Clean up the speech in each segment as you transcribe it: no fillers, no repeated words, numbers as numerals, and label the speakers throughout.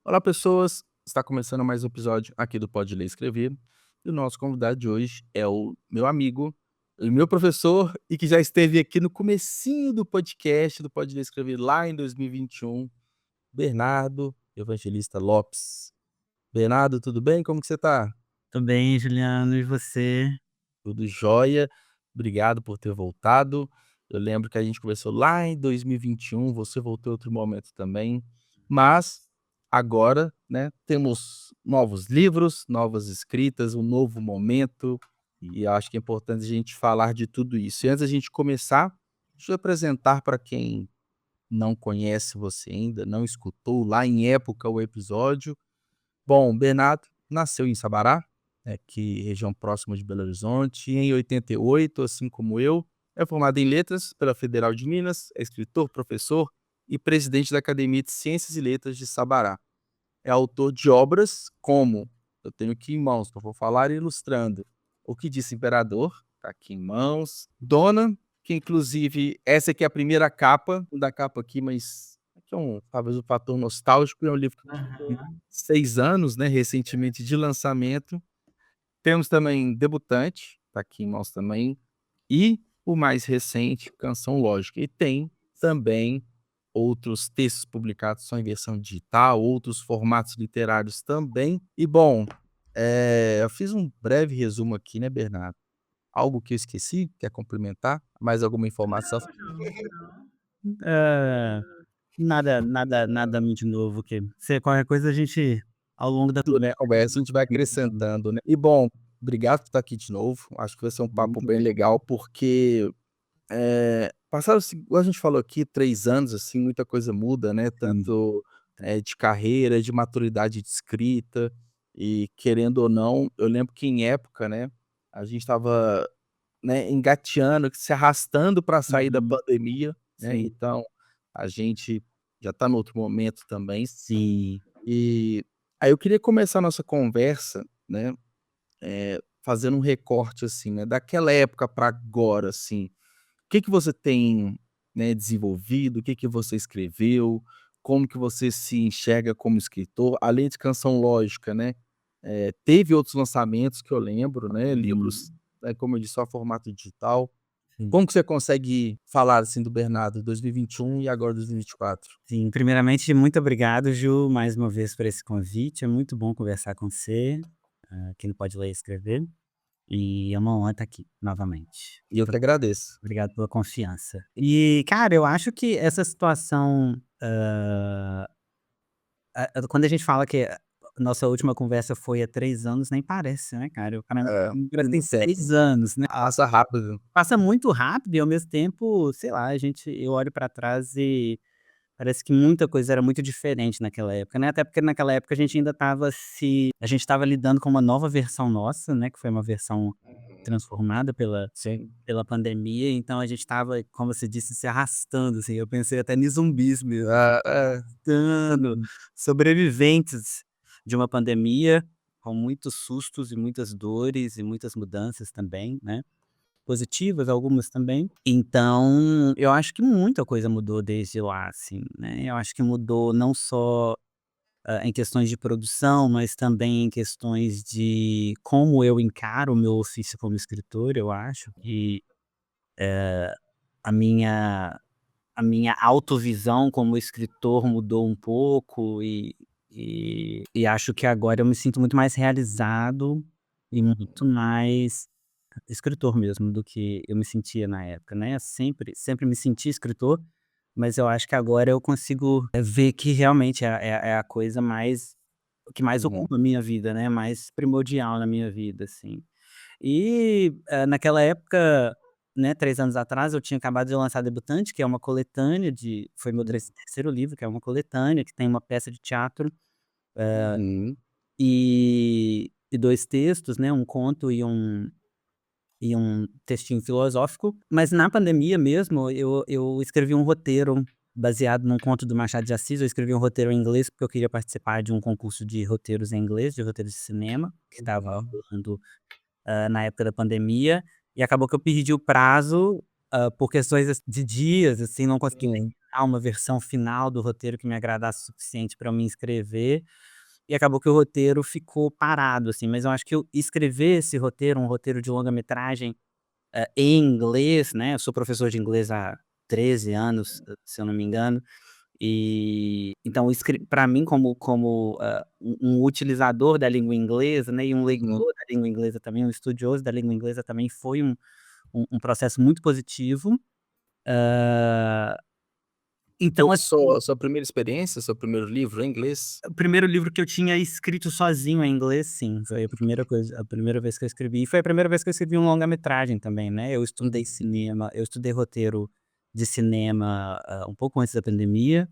Speaker 1: Olá, pessoas! Está começando mais um episódio aqui do Pode Ler e Escrever. E o nosso convidado de hoje é o meu amigo, o meu professor e que já esteve aqui no comecinho do podcast do Pode Ler e Escrever lá em 2021, Bernardo Evangelista Lopes. Bernardo, tudo bem? Como que você tá?
Speaker 2: Tô bem, Juliano, e você?
Speaker 1: Tudo jóia. Obrigado por ter voltado. Eu lembro que a gente conversou lá em 2021, você voltou em outro momento também, mas agora, né, temos novos livros, novas escritas, um novo momento, e eu acho que é importante a gente falar de tudo isso. E antes da gente começar, deixa eu apresentar para quem não conhece você ainda, não escutou lá em época o episódio. Bom, Bernardo nasceu em Sabará, aqui região próxima de Belo Horizonte, em 88, assim como eu. É formado em Letras pela Federal de Minas, é escritor, professor e presidente da Academia de Ciências e Letras de Sabará. É autor de obras como, eu tenho aqui em mãos, que eu vou falar ilustrando, O que Disse Imperador, está aqui em mãos. Dona, que inclusive essa aqui é a primeira capa, não da capa aqui, mas aqui é talvez um fator nostálgico, é um livro que completou
Speaker 2: Aham.
Speaker 1: 6 anos, né, recentemente de lançamento. Temos também Debutante, está aqui em mãos também, e o mais recente, Canção Lógica. E tem também outros textos publicados só em versão digital, outros formatos literários também. E bom, eu fiz um breve resumo aqui, né, Bernardo? Algo que eu esqueci? Quer complementar? Mais alguma informação?
Speaker 2: Ah, nada muito novo que se qualquer coisa a gente, ao longo da
Speaker 1: Né, conversa, a gente vai acrescentando, né. E bom, obrigado por estar aqui de novo. Acho que vai ser um papo bem legal, porque passaram assim, igual a gente falou aqui, 3 anos, assim, muita coisa muda, né, tanto, de carreira, de maturidade de escrita, e querendo ou não, eu lembro que em época, né, a gente estava, né, engateando, se arrastando para sair da
Speaker 2: Uhum.
Speaker 1: pandemia, né,
Speaker 2: Sim,
Speaker 1: então a gente já está no outro momento também.
Speaker 2: sim.
Speaker 1: E aí eu queria começar a nossa conversa, né, fazendo um recorte, assim, né, daquela época para agora, assim. O que que você tem, né, desenvolvido? O que que você escreveu? Como que você se enxerga como escritor? Além de Canção Lógica, né, teve outros lançamentos que eu lembro, né,
Speaker 2: Uhum.
Speaker 1: livros, como eu disse, só formato digital.
Speaker 2: Sim,
Speaker 1: Como que você consegue falar, assim, do Bernardo 2021 e agora 2024?
Speaker 2: sim. Primeiramente, muito obrigado, Ju, mais uma vez por esse convite. É muito bom conversar com você, aqui no Pode Ler e Escrever, e é uma honra estar aqui novamente.
Speaker 1: E eu que agradeço.
Speaker 2: Obrigado pela confiança. E, cara, eu acho que essa situação, quando a gente fala que a nossa última conversa foi há 3 anos, nem parece, né, cara, o cara
Speaker 1: É,
Speaker 2: tem 6 anos, né.
Speaker 1: passa rápido.
Speaker 2: Passa muito rápido e ao mesmo tempo, sei lá, eu olho pra trás e parece que muita coisa era muito diferente naquela época, né, até porque naquela época a gente estava lidando com uma nova versão nossa, né, que foi uma versão transformada
Speaker 1: Sim.
Speaker 2: pela pandemia, então a gente estava, como você disse, se arrastando, assim, eu pensei até em zumbis mesmo, assim,
Speaker 1: Ah, é.
Speaker 2: arrastando, sobreviventes de uma pandemia, com muitos sustos e muitas dores e muitas mudanças também, né, positivas, algumas também. Então, eu acho que muita coisa mudou desde lá, assim, né, eu acho que mudou não só, em questões de produção, mas também em questões de como eu encaro o meu ofício como escritor, eu acho que a minha a minha autovisão como escritor mudou um pouco e acho que agora eu me sinto muito mais realizado e muito mais escritor mesmo do que eu me sentia na época, né. Sempre me senti escritor, mas eu acho que agora eu consigo, ver que realmente é a coisa mais o que mais
Speaker 1: Uhum.
Speaker 2: ocupa a minha vida, né, mais primordial na minha vida, assim. E, naquela época, né, 3 anos atrás, eu tinha acabado de lançar Debutante, que é uma coletânea de foi meu terceiro livro, que é uma coletânea, que tem uma peça de teatro,
Speaker 1: Uhum.
Speaker 2: e 2 textos, né, um conto e um textinho filosófico. Mas na pandemia mesmo, eu escrevi um roteiro baseado num conto do Machado de Assis, eu escrevi um roteiro em inglês, porque eu queria participar de um concurso de roteiros em inglês, de roteiros de cinema, que estava
Speaker 1: Uhum.
Speaker 2: rolando na época da pandemia, e acabou que eu perdi o prazo, por questões de dias, assim, não consegui
Speaker 1: Sim.
Speaker 2: encontrar uma versão final do roteiro que me agradasse o suficiente para eu me inscrever, e acabou que o roteiro ficou parado, assim. Mas eu acho que eu escrever esse roteiro, um roteiro de longa-metragem, em inglês, né, eu sou professor de inglês há 13 anos, se eu não me engano, e então para mim um utilizador da língua inglesa, né, e um
Speaker 1: Uhum.
Speaker 2: leitor da língua inglesa também, um estudioso da língua inglesa também, foi um processo muito positivo. Hã, então
Speaker 1: Foi
Speaker 2: assim,
Speaker 1: sua primeira experiência, seu primeiro livro em inglês?
Speaker 2: o primeiro livro que eu tinha escrito sozinho em inglês, sim, foi a primeira vez que eu escrevi, e foi a primeira vez que eu escrevi um longa-metragem também, né. Eu estudei cinema, eu estudei roteiro de cinema, um pouco antes da pandemia,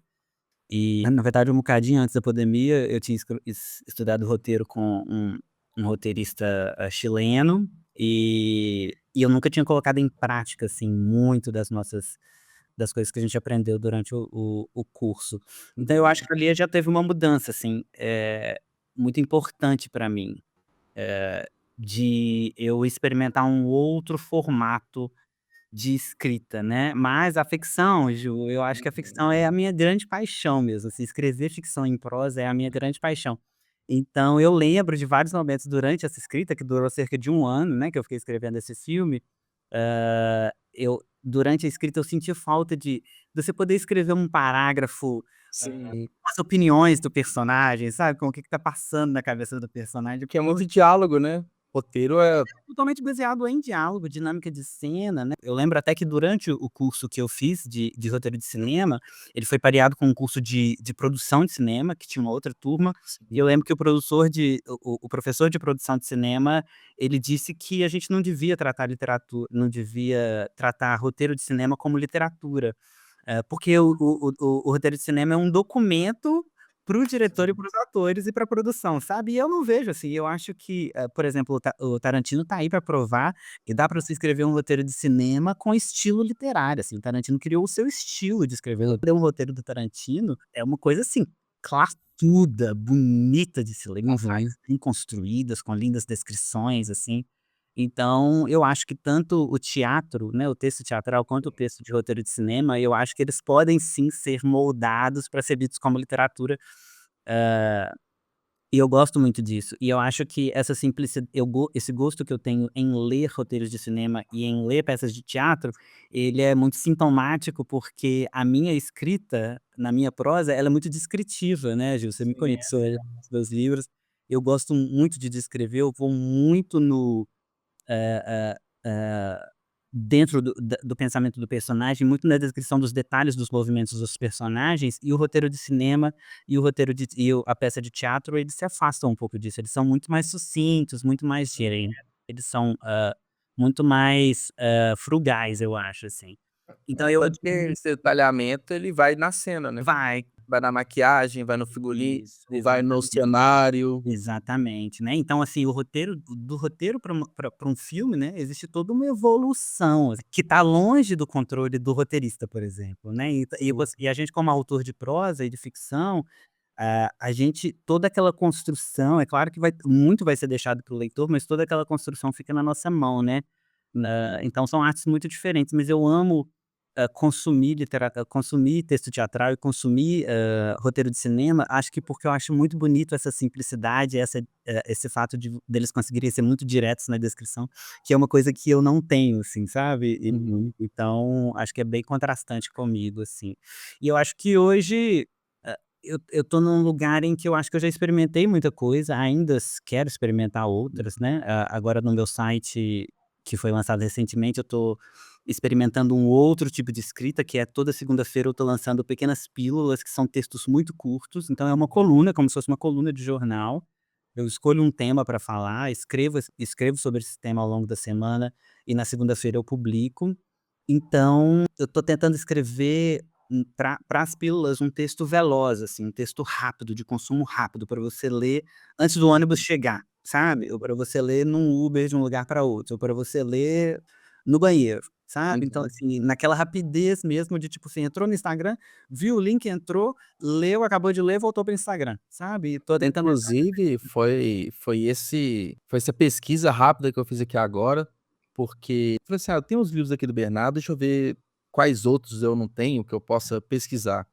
Speaker 2: e na verdade um bocadinho antes da pandemia eu tinha estudado roteiro com um roteirista, chileno, e eu nunca tinha colocado em prática, assim, muito das coisas que a gente aprendeu durante o curso. Então eu acho que ali já teve uma mudança, assim, muito importante para mim, de eu experimentar um outro formato de escrita, né. Mas a ficção, Ju, eu acho que a ficção é a minha grande paixão mesmo, assim, escrever ficção em prosa é a minha grande paixão. Então eu lembro de vários momentos durante essa escrita, que durou cerca de um ano, né, que eu fiquei escrevendo esse filme, eu durante a escrita eu senti falta de você poder escrever um parágrafo,
Speaker 1: Sim.
Speaker 2: com as opiniões do personagem, sabe, com o que que tá passando na cabeça do personagem.
Speaker 1: Que é muito diálogo, né. Roteiro é
Speaker 2: Totalmente baseado em diálogo, dinâmica de cena, né. Eu lembro até que durante o curso que eu fiz de roteiro de cinema, ele foi pareado com um curso de produção de cinema, que tinha uma outra turma, e eu lembro que o professor de produção de cinema, ele disse que a gente não devia tratar roteiro de cinema como literatura, porque o roteiro de cinema é um documento para o diretor e para os atores e para a produção, sabe. E eu não vejo assim, eu acho que, por exemplo, o Tarantino tá aí para provar que dá para você escrever um roteiro de cinema com estilo literário, assim, o Tarantino criou o seu estilo de escrever. Ler um roteiro do Tarantino é uma coisa, assim, classuda, bonita de se ler, com frases bem construídas, com lindas descrições, assim. Então, eu acho que tanto o teatro, né, o texto teatral, quanto o texto de roteiro de cinema, eu acho que eles podem sim ser moldados para ser vistos como literatura, hã, e eu gosto muito disso. E eu acho que essa simplici eu go esse gosto que eu tenho em ler roteiros de cinema e em ler peças de teatro, ele é muito sintomático, porque a minha escrita, na minha prosa, ela é muito descritiva, né, Gil, você me conhece, os meus livros, eu gosto muito de descrever, eu vou muito no eh eh eh, dentro do pensamento do personagem, muito na descrição dos detalhes dos movimentos dos personagens, e o roteiro de cinema e o roteiro de e o a peça de teatro, eles se afastam um pouco disso, eles são muito mais sucintos, muito mais diretos, eles são, muito mais, frugais, eu acho, assim. Então eu
Speaker 1: tanto que esse detalhamento ele vai na cena, né.
Speaker 2: vai.
Speaker 1: Vai na maquiagem, vai no figurino,
Speaker 2: Isso,
Speaker 1: vai no cenário.
Speaker 2: exatamente, né, então assim, o roteiro do roteiro para um filme, né, existe toda uma evolução, assim, que está longe do controle do roteirista, por exemplo, né, e a gente como autor de prosa e de ficção, a gente toda aquela construção, é claro que muito vai ser deixado para o leitor, mas toda aquela construção fica na nossa mão, né. Então são artes muito diferentes, mas eu amo, consumir texto teatral e consumir, roteiro de cinema, acho que porque eu acho muito bonito essa simplicidade, esse fato deles conseguirem ser muito diretos na descrição, que é uma coisa que eu não tenho, assim, sabe.
Speaker 1: Uhum.
Speaker 2: Então acho que é bem contrastante comigo, assim. E eu acho que hoje, eu tô num lugar em que eu acho que eu já experimentei muita coisa, ainda quero experimentar outras, né. Agora no meu site, que foi lançado recentemente, eu tô experimentando um outro tipo de escrita, que é toda segunda-feira eu tô lançando pequenas pílulas, que são textos muito curtos, então é uma coluna, como se fosse uma coluna de jornal. Eu escolho um tema para falar, escrevo sobre esse tema ao longo da semana, e na segunda-feira eu publico. Então, eu tô tentando escrever, para as pílulas, um texto veloz, assim, um texto rápido, de consumo rápido, para você ler antes do ônibus chegar, sabe, ou para você ler num Uber de um lugar para outro, ou para você ler no banheiro, sabe. Então,
Speaker 1: Uhum.
Speaker 2: assim, naquela rapidez mesmo de, tipo assim, entrou no Instagram, viu o link, entrou, leu, acabou de ler, voltou para o Instagram, sabe. E tô tentando
Speaker 1: Inclusive foi essa pesquisa rápida que eu fiz aqui agora, porque falei assim: "Ah, eu tenho os livros aqui do Bernardo, deixa eu ver quais outros eu não tenho que eu possa pesquisar.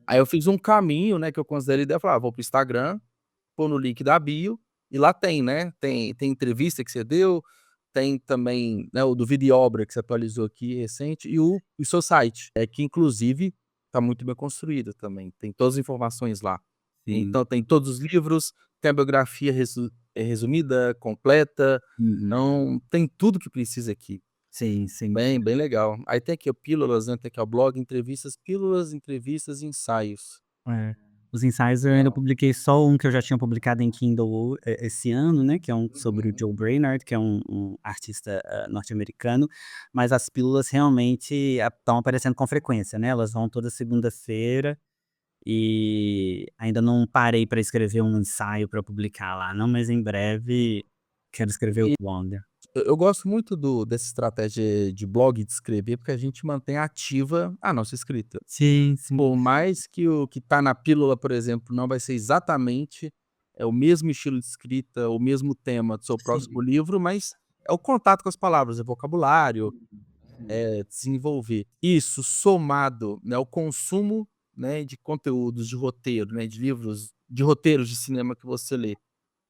Speaker 1: Aí eu fiz um caminho, né, que eu considerei ideia, falei: "Ah, vou para o Instagram, pôr no link da bio, e lá tem, né, tem entrevista que você deu, tem também, né, o do Vida e Obra que você atualizou aqui recente, e o seu site, que inclusive está muito bem construído também, tem todas as informações lá.
Speaker 2: Sim.
Speaker 1: Então tem todos os livros, tem a biografia resumida, completa,
Speaker 2: Uhum.
Speaker 1: então tem tudo que precisa aqui.
Speaker 2: Sim, sim.
Speaker 1: Bem legal. Aí tem aqui o pílulas, né, tem aqui o blog, entrevistas, pílulas, entrevistas e ensaios.
Speaker 2: É. Os ensaios eu ainda
Speaker 1: Legal.
Speaker 2: publiquei só um que eu já tinha publicado em Kindle, esse ano, né, que é um sobre o
Speaker 1: Uhum.
Speaker 2: Joe Brainard, que é um artista, norte-americano, mas as pílulas realmente estão aparecendo com frequência, né, elas vão toda segunda-feira, e ainda não parei para escrever um ensaio para publicar lá não, mas em breve quero escrever o
Speaker 1: E
Speaker 2: Wonder.
Speaker 1: eu gosto muito dessa estratégia de blog, de escrever, porque a gente mantém ativa a nossa escrita.
Speaker 2: Sim, sim.
Speaker 1: Por mais que o que está na pílula, por exemplo, não vai ser exatamente, o mesmo estilo de escrita, o mesmo tema do seu próximo
Speaker 2: Sim.
Speaker 1: livro, mas é o contato com as palavras, é vocabulário, é desenvolver. Isso somado, né, ao consumo, né, de conteúdos de roteiro, né, de livros de roteiros de cinema que você lê.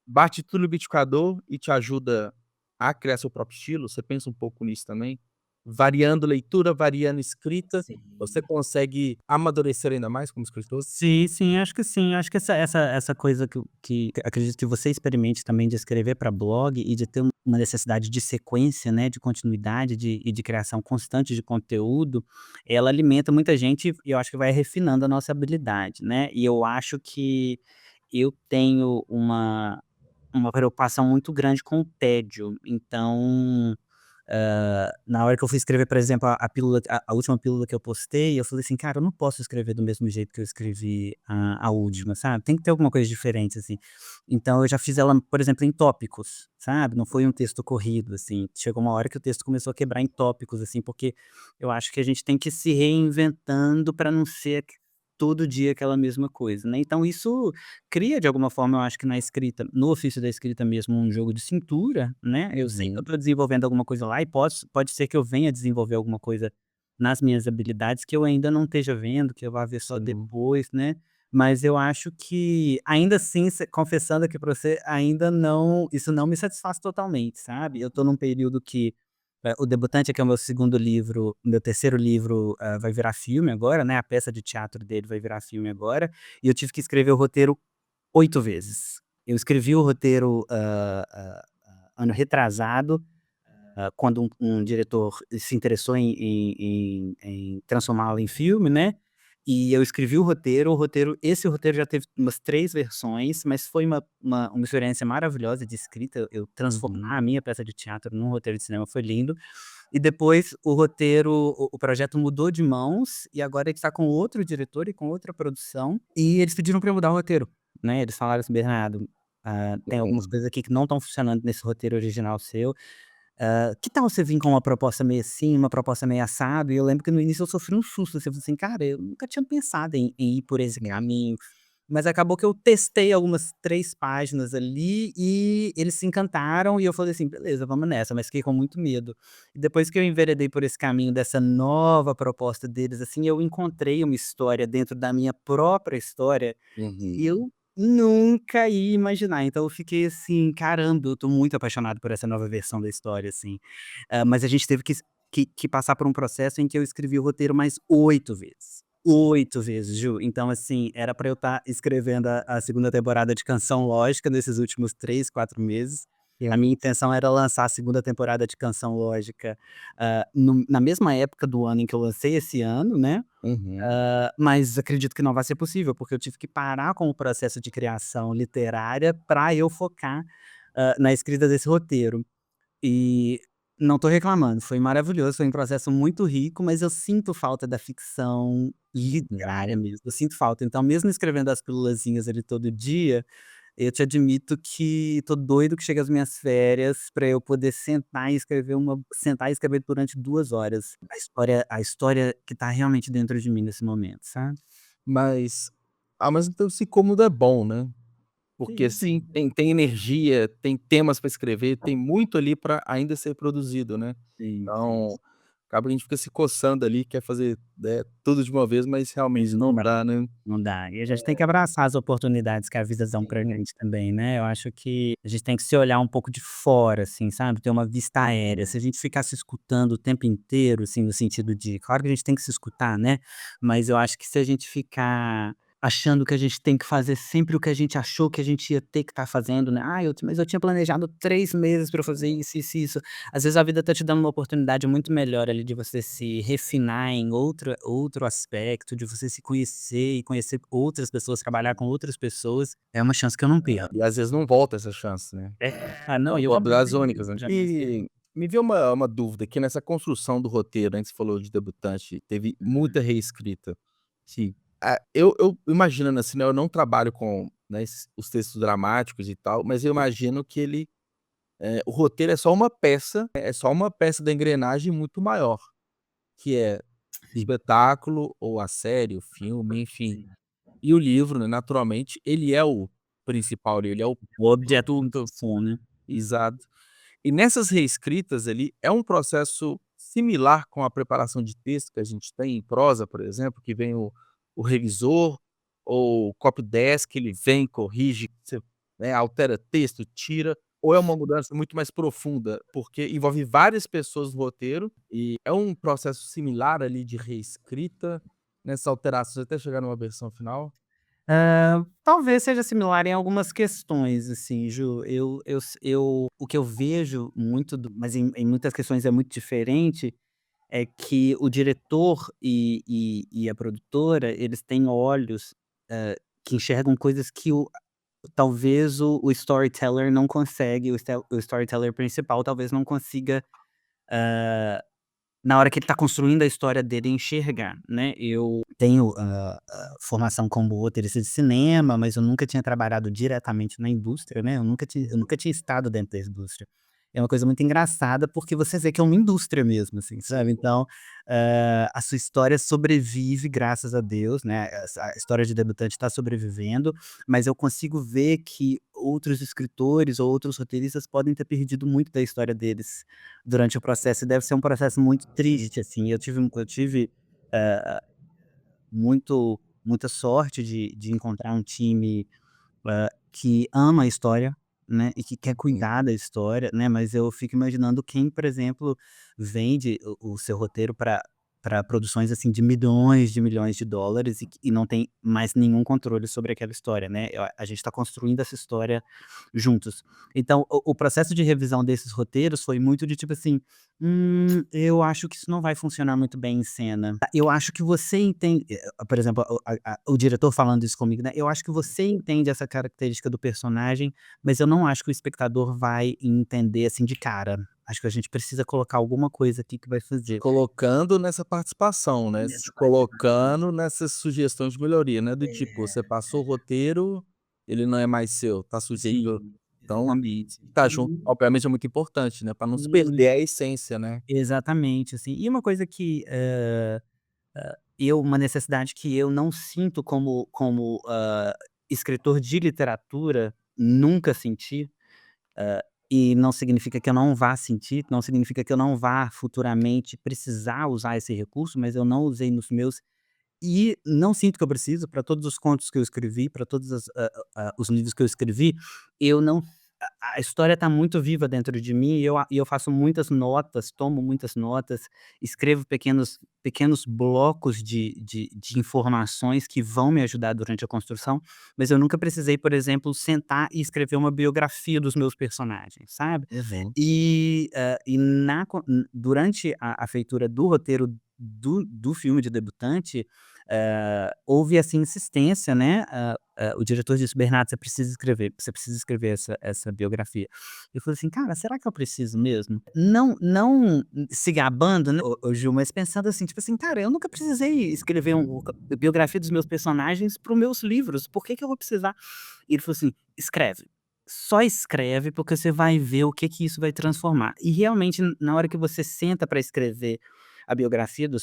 Speaker 1: Bate tudo no liquidificador e te ajuda a criar seu próprio estilo, você pensa um pouco nisso também? Variando leitura, variando escrita, você
Speaker 2: Sim.
Speaker 1: consegue amadurecer ainda mais como escritor?
Speaker 2: Sim, sim, acho que sim. Acho que essa coisa que acredito que você experimente também de escrever para blog e de ter uma necessidade de sequência, né, de continuidade e de criação constante de conteúdo, ela alimenta muita gente e eu acho que vai refinando a nossa habilidade, né. E eu acho que eu tenho uma preocupação muito grande com o tédio, então na hora que eu fui escrever, por exemplo, a pílula a última pílula que eu postei, eu falei assim: "Cara, eu não posso escrever do mesmo jeito que eu escrevi a última, sabe, tem que ter alguma coisa diferente, assim". Então eu já fiz ela, por exemplo, em tópicos, sabe, não foi um texto corrido, assim. Chegou uma hora que o texto começou a quebrar em tópicos, assim, porque eu acho que a gente tem que ir se reinventando para não ser todo dia aquela mesma coisa, né. Então isso cria de alguma forma, eu acho que na escrita, no ofício da escrita mesmo, um jogo de cintura, né. Eu sei que eu
Speaker 1: Uhum.
Speaker 2: estou desenvolvendo alguma coisa lá e pode ser que eu venha desenvolver alguma coisa nas minhas habilidades que eu ainda não esteja vendo, que eu vá ver só
Speaker 1: Sim.
Speaker 2: depois, né. Mas eu acho que ainda assim, confessando aqui pra você, ainda não isso não me satisfaz totalmente, sabe. Eu estou num período que, o Debutante, que é o meu segundo livro, meu terceiro livro, vai virar filme agora, né, a peça de teatro dele vai virar filme agora, e eu tive que escrever o roteiro 8 vezes. Eu escrevi o roteiro, ano retrasado, quando um diretor se interessou em transformá-lo em filme, né, e eu escrevi esse roteiro já teve umas 3 versões, mas foi uma experiência maravilhosa de escrita, eu
Speaker 1: Uhum.
Speaker 2: transformar a minha peça de teatro num roteiro de cinema foi lindo. E depois o roteiro o projeto mudou de mãos, e agora ele está com outro diretor e com outra produção, e eles pediram para eu mudar o roteiro, né, eles falaram assim: "Bernardo, tem algumas
Speaker 1: Uhum.
Speaker 2: coisas aqui que não estão funcionando nesse roteiro original seu, que tal você vir com uma proposta meio assim, uma proposta meio assado?". E eu lembro que no início eu sofri um susto, assim, eu falei assim: "Cara, eu nunca tinha pensado em ir por esse caminho", mas acabou que eu testei algumas 3 páginas ali e eles se encantaram e eu falei assim: "Beleza, vamos nessa", mas fiquei com muito medo. E depois que eu enveredei por esse caminho dessa nova proposta deles, assim, eu encontrei uma história dentro da minha própria história que
Speaker 1: Uhum.
Speaker 2: eu nunca ia imaginar. Então eu fiquei assim: "Caramba, eu tô muito apaixonado por essa nova versão da história", assim. Mas a gente teve que passar por um processo em que eu escrevi o roteiro mais 8 vezes. 8 vezes, Ju. Então, assim, era pra eu estar escrevendo a segunda temporada de Canção Lógica nesses últimos 3, 4 meses. E a minha intenção era lançar a segunda temporada de Canção Lógica, no na mesma época do ano em que eu lancei esse ano, né.
Speaker 1: Uhum.
Speaker 2: Mas acredito que não vai ser possível, porque eu tive que parar com o processo de criação literária para eu focar, na escrita desse roteiro. E não tô reclamando, foi maravilhoso, foi um processo muito rico, mas eu sinto falta da ficção
Speaker 1: Uhum.
Speaker 2: literária mesmo, eu sinto falta. Então mesmo escrevendo as pílulazinhas ali todo dia, eu te admito que tô doido que chegue as minhas férias pra eu poder sentar e escrever durante 2 horas a história que tá realmente dentro de mim nesse momento, sabe.
Speaker 1: Mas, ao mesmo tempo, esse incômodo é bom, né, porque,
Speaker 2: Sim,
Speaker 1: assim, tem energia, tem temas para escrever, tem muito ali para ainda ser produzido, né.
Speaker 2: sim, sim.
Speaker 1: Então, acaba que a gente fica se coçando ali, quer fazer, tudo de uma vez, mas realmente não dá, né.
Speaker 2: Não dá. E a gente tem que abraçar as oportunidades que a vida dão pra gente também, né. Eu acho que a gente tem que se olhar um pouco de fora, assim, sabe, ter uma vista aérea. Se a gente ficar se escutando o tempo inteiro, assim, no sentido de claro que a gente tem que se escutar, né, mas eu acho que se a gente ficar achando que a gente tem que fazer sempre o que a gente achou que a gente ia ter que estar fazendo, né, "Ah, mas eu tinha planejado 3 meses pra eu fazer isso, isso e isso". Às vezes a vida tá te dando uma oportunidade muito melhor ali de você se refinar em outro aspecto, de você se conhecer e conhecer outras pessoas, trabalhar com outras pessoas, é uma chance que eu não perco.
Speaker 1: E às vezes não volta essa chance, né.
Speaker 2: É, não, e eu
Speaker 1: Uma
Speaker 2: também
Speaker 1: das únicas, né.
Speaker 2: já
Speaker 1: E me veio uma dúvida aqui nessa construção do roteiro, antes você falou de Debutante, teve muita reescrita.
Speaker 2: sim.
Speaker 1: Eu imaginando assim, né, eu não trabalho com, né, os textos dramáticos e tal, mas eu imagino que o roteiro é só uma peça, é só uma peça da engrenagem muito maior, que é o
Speaker 2: Sim,
Speaker 1: espetáculo ou a série, o filme, enfim.
Speaker 2: sim.
Speaker 1: E o livro, né, naturalmente, ele é o principal ali, ele é o
Speaker 2: O objeto
Speaker 1: produto.
Speaker 2: né.
Speaker 1: Exato. E nessas reescritas ali, é um processo similar com a preparação de texto que a gente tem em prosa, por exemplo, que vem o revisor ou o copydesk, ele vem, corrige, você, né, altera texto, tira, ou é uma mudança muito mais profunda, porque envolve várias pessoas no roteiro e é um processo similar ali de reescrita, nessas alterações até chegar numa versão final?
Speaker 2: Talvez seja similar em algumas questões, assim, Ju. Eu o que eu vejo muito mas em muitas questões é muito diferente, é que o diretor e a produtora, eles têm olhos, que enxergam coisas que talvez o storyteller não consegue, o storyteller principal talvez não consiga, na hora que ele tá construindo a história dele, enxergar, né. Eu tenho, formação como roteirista de cinema, mas eu nunca tinha trabalhado diretamente na indústria, né, eu nunca tinha estado dentro da indústria. É uma coisa muito engraçada, porque você vê que é uma indústria mesmo, assim, sabe. Então, a sua história sobrevive, graças a Deus, né, a história de Debutante está sobrevivendo, mas eu consigo ver que outros escritores ou outros roteiristas podem ter perdido muito da história deles durante o processo, e deve ser um processo muito triste, assim. Eu tive, eh, muita sorte de encontrar um time, que ama a história, né, e que quer
Speaker 1: Sim.
Speaker 2: cuidar da história, né, mas eu fico imaginando quem, por exemplo, vende o seu roteiro para produções, assim, de milhões de milhões de dólares e não tem mais nenhum controle sobre aquela história, né. A gente está construindo essa história juntos. Então o processo de revisão desses roteiros foi muito de tipo assim: eu acho que isso não vai funcionar muito bem em cena. Eu acho que você entende", por exemplo, o diretor falando isso comigo, né, "Eu acho que você entende essa característica do personagem, mas eu não acho que o espectador vai entender, assim, de cara. Acho que a gente precisa colocar alguma coisa aqui que vai
Speaker 1: Te
Speaker 2: fazer".
Speaker 1: colocando nessa participação, né, te colocando nessas sugestões de melhoria, né, do tipo, você passou o roteiro, ele não é mais seu, tá sujeito,
Speaker 2: Sim,
Speaker 1: então
Speaker 2: exatamente.
Speaker 1: tá junto, obviamente é muito importante, né, pra não se perder a essência, né.
Speaker 2: Exatamente, assim. E uma coisa que, uma necessidade que eu não sinto como, escritor de literatura, nunca senti, e não significa que eu não vá sentir, não significa que eu não vá futuramente precisar usar esse recurso, mas eu não usei nos meus e não sinto que eu preciso, para todos os contos que eu escrevi, para todos os livros que eu escrevi, eu não a história está muito viva dentro de mim e eu faço muitas notas, tomo muitas notas, escrevo pequenos blocos de informações que vão me ajudar durante a construção, mas eu nunca precisei, por exemplo, sentar e escrever uma biografia dos meus personagens, sabe.
Speaker 1: Uhum.
Speaker 2: E durante a feitura do roteiro do filme de Debutante, houve essa insistência, né, o diretor disse: "Bernardo, você precisa escrever essa biografia". Eu falei assim: "Cara, será que eu preciso mesmo?". Não se gabando, né, ô Gil, mas pensando assim, tipo assim: "Cara, eu nunca precisei escrever biografia dos meus personagens para os meus livros, por que que eu vou precisar?". E ele falou assim: "Escreve, só escreve porque você vai ver o que que isso vai transformar". E realmente na hora que você senta para escrever a biografia do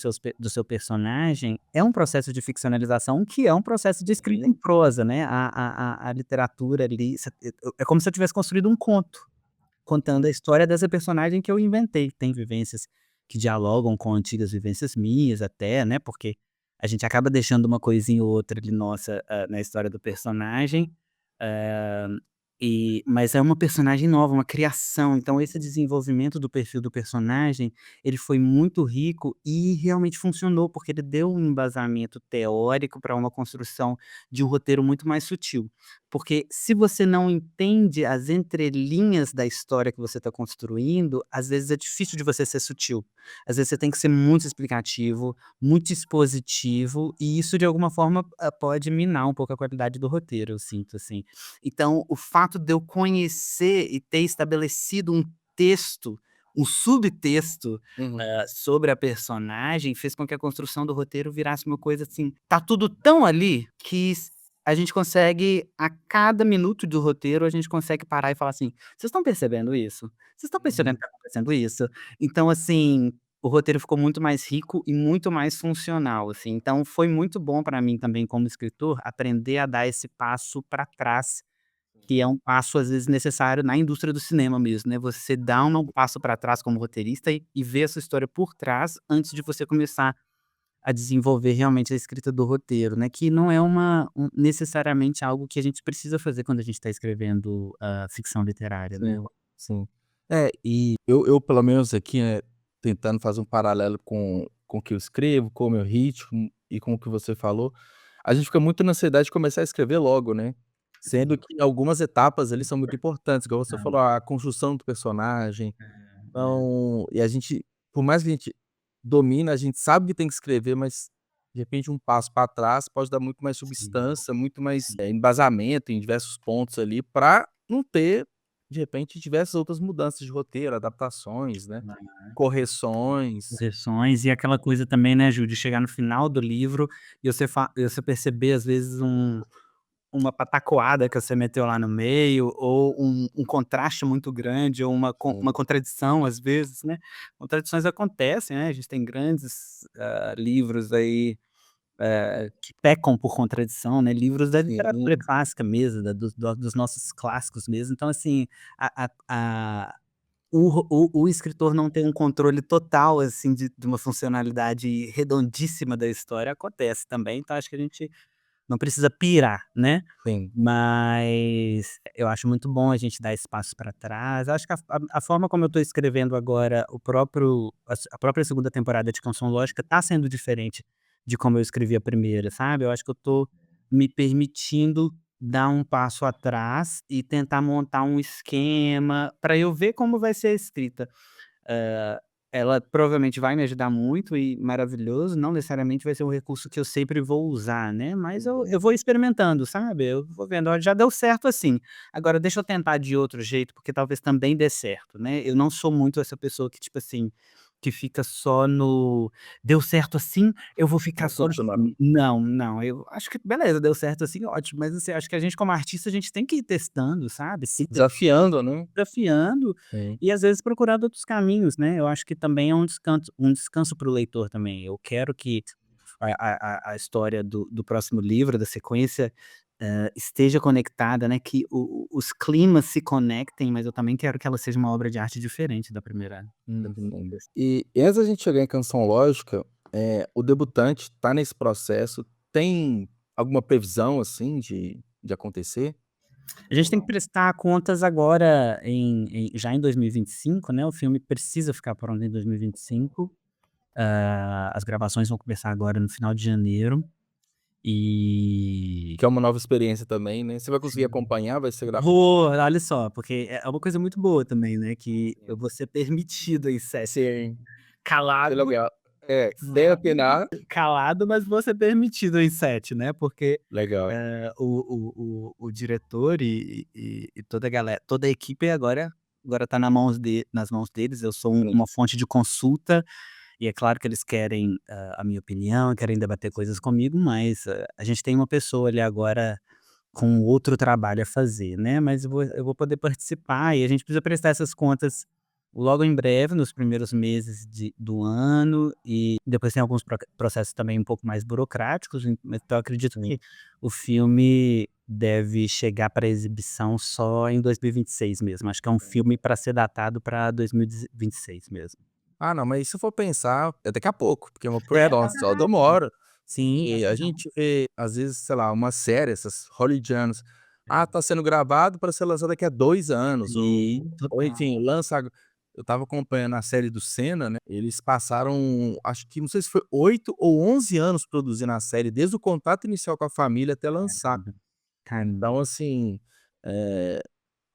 Speaker 2: seu personagem, é um processo de ficcionalização que é um processo de escrita em prosa, né, a literatura ali, é como se eu tivesse construído um conto, contando a história dessa personagem que eu inventei. Tem vivências que dialogam com antigas vivências minhas até, né, porque a gente acaba deixando uma coisinha ou outra ali nossa, na história do personagem, hã, mas é uma personagem nova, uma criação, então esse desenvolvimento do perfil do personagem, ele foi muito rico e realmente funcionou, porque ele deu um embasamento teórico para uma construção de um roteiro muito mais sutil. Porque se você não entende as entrelinhas da história que você está construindo, às vezes é difícil de você ser sutil. Às vezes você tem que ser muito explicativo, muito expositivo, e isso de alguma forma, pode minar um pouco a qualidade do roteiro, eu sinto, assim. Então, o fato de eu conhecer e ter estabelecido um texto, um subtexto,
Speaker 1: Uhum.
Speaker 2: sobre a personagem, fez com que a construção do roteiro virasse uma coisa assim, tá tudo tão ali que a gente consegue, a cada minuto do roteiro, a gente consegue parar e falar assim: "Vocês estão percebendo isso? Vocês estão percebendo
Speaker 1: Uhum.
Speaker 2: que tá acontecendo isso?". Então, assim, o roteiro ficou muito mais rico e muito mais funcional, assim. Então foi muito bom para mim também como escritor, aprender a dar esse passo para trás, que é um passo às vezes necessário na indústria do cinema mesmo, né, você dá um passo para trás como roteirista e ver essa história por trás antes de você começar a desenvolver realmente a escrita do roteiro, né, que não é necessariamente algo que a gente precisa fazer quando a gente está escrevendo, ficção literária, né.
Speaker 1: Sim, sim. É, e eu pelo menos aqui, né, tentando fazer um paralelo com o que eu escrevo, com o meu ritmo e com o que você falou, a gente fica muito na ansiedade de começar a escrever logo, né. Sendo
Speaker 2: Sim.
Speaker 1: que algumas etapas ali são muito importantes, igual você
Speaker 2: Não.
Speaker 1: falou, a construção do personagem.
Speaker 2: É.
Speaker 1: Então, e a gente, por mais que a gente domina, a gente sabe que tem que escrever, mas de repente um passo para trás pode dar muito mais
Speaker 2: Sim,
Speaker 1: substância, muito mais,
Speaker 2: sim.
Speaker 1: embasamento em diversos pontos ali, para não ter, de repente, diversas outras mudanças de roteiro, adaptações, né, correções.
Speaker 2: Correções e aquela coisa também, né, Ju, de chegar no final do livro e você perceber às vezes uma pataquada que você meteu lá no meio, ou um contraste muito grande, ou uma
Speaker 1: Sim,
Speaker 2: contradição às vezes, né. Contradições acontecem, né, a gente tem grandes, livros aí, que pecam por contradição, né, livros da
Speaker 1: sim,
Speaker 2: literatura clássica mesmo, da dos nossos clássicos mesmo. Então assim, a o escritor não tem um controle total, assim, de uma funcionalidade redondíssima da história, acontece também, então acho que a gente não precisa pirar, né.
Speaker 1: sim.
Speaker 2: Mas eu acho muito bom a gente dar espaço para trás. Eu acho que a forma como eu estou escrevendo agora a própria segunda temporada de Canção Lógica tá sendo diferente de como eu escrevi a primeira, sabe. Eu acho que eu estou me permitindo dar um passo atrás e tentar montar um esquema para eu ver como vai ser a escrita. Hã, ela provavelmente vai me ajudar muito e maravilhoso, não necessariamente vai ser um recurso que eu sempre vou usar, né, mas eu vou experimentando, sabe, eu vou vendo: "Olha, já deu certo assim, agora deixa eu tentar de outro jeito, porque talvez também dê certo", né. Eu não sou muito essa pessoa que, tipo assim, que fica só no: "Deu certo assim, eu vou ficar
Speaker 1: Vamos
Speaker 2: só no
Speaker 1: continuar.
Speaker 2: não, não, eu acho que beleza, deu certo assim, ótimo, mas assim, acho que a gente como artista, a gente tem que ir testando, sabe, se
Speaker 1: Desafiando, né.
Speaker 2: desafiando
Speaker 1: Sim.
Speaker 2: e às vezes procurando outros caminhos, né, eu acho que também é um descanso para o leitor também, eu quero que a história do próximo livro, da sequência, esteja conectada, né, que os climas se conectem, mas eu também quero que ela seja uma obra de arte diferente da primeira
Speaker 1: Uhum.
Speaker 2: vez.
Speaker 1: E antes da gente chegar em Canção Lógica, o debutante tá nesse processo, tem alguma previsão, assim, de acontecer?
Speaker 2: A gente tem que prestar contas agora já em 2025, né, o filme precisa ficar pronto em 2025, as gravações vão começar agora no final de janeiro, e
Speaker 1: Que é uma nova experiência também, né. Você vai conseguir acompanhar? Vai ser gra
Speaker 2: vou, olha só, porque é uma coisa muito boa também, né, que eu vou ser permitido em set.
Speaker 1: Sim, que
Speaker 2: Calado,
Speaker 1: legal. É, sem opinar.
Speaker 2: calado, mas vou ser permitido em set, né, porque,
Speaker 1: Legal.
Speaker 2: o diretor e toda a galera, toda a equipe agora tá nas mãos deles, eu sou
Speaker 1: Sim.
Speaker 2: uma fonte de consulta, e é claro que eles querem, a minha opinião, querem debater coisas comigo, mas, a gente tem uma pessoa ali agora com outro trabalho a fazer, né, mas eu vou poder participar e a gente precisa prestar essas contas logo em breve, nos primeiros meses do ano, e depois tem alguns processos também um pouco mais burocráticos, então eu acredito
Speaker 1: Sim.
Speaker 2: que o filme deve chegar para exibição só em 2026 mesmo, acho que é um filme para ser datado para 2026 mesmo.
Speaker 1: Ah, não, mas se eu for pensar, é daqui a pouco, porque é uma
Speaker 2: É,
Speaker 1: produção,
Speaker 2: passa
Speaker 1: só
Speaker 2: rápido.
Speaker 1: demora.
Speaker 2: Sim,
Speaker 1: E
Speaker 2: passa
Speaker 1: a
Speaker 2: rápido.
Speaker 1: gente vê, às vezes, sei lá, uma série, essas hollywoodianas, tá sendo gravado para ser lançado daqui a 2 anos,
Speaker 2: Sim,
Speaker 1: ou
Speaker 2: total.
Speaker 1: enfim, lança eu estava acompanhando a série do Senna, né, eles passaram, acho que não sei se foi 8 ou 11 anos produzindo a série, desde o contato inicial com a família até lançar.
Speaker 2: Caramba, caramba.
Speaker 1: Então assim, eh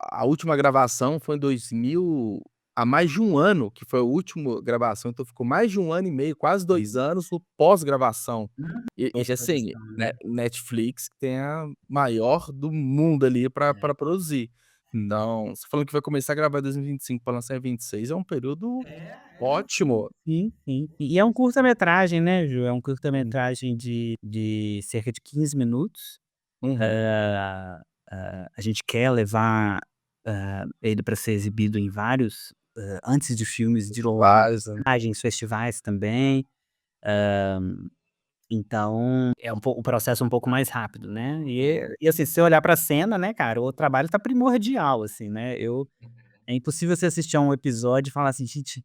Speaker 1: a última gravação foi em 2000, há mais de um ano que foi a última gravação, então ficou mais de um ano e meio, quase 2 anos no pós-gravação. E assim,
Speaker 2: Pós-produção,
Speaker 1: né,
Speaker 2: né.
Speaker 1: Netflix que tem a maior do mundo ali pra produzir. Não, você falando que vai começar a gravar em 2025 pra lançar em 26 é um período ótimo.
Speaker 2: Sim, sim. E é um curta-metragem, né, Ju, é um
Speaker 1: Hum.
Speaker 2: curta-metragem de cerca de 15 minutos.
Speaker 1: Uhum.
Speaker 2: Hã, a gente quer levar, ele para ser exibido em vários, antes de filmes de
Speaker 1: Vários, né.
Speaker 2: longa-metragens, festivais também. Então, é o processo um pouco mais rápido, né. E assim, se você olhar pra cena, né, cara, o trabalho tá primordial, assim, né. É impossível você assistir a um episódio e falar assim: "Gente,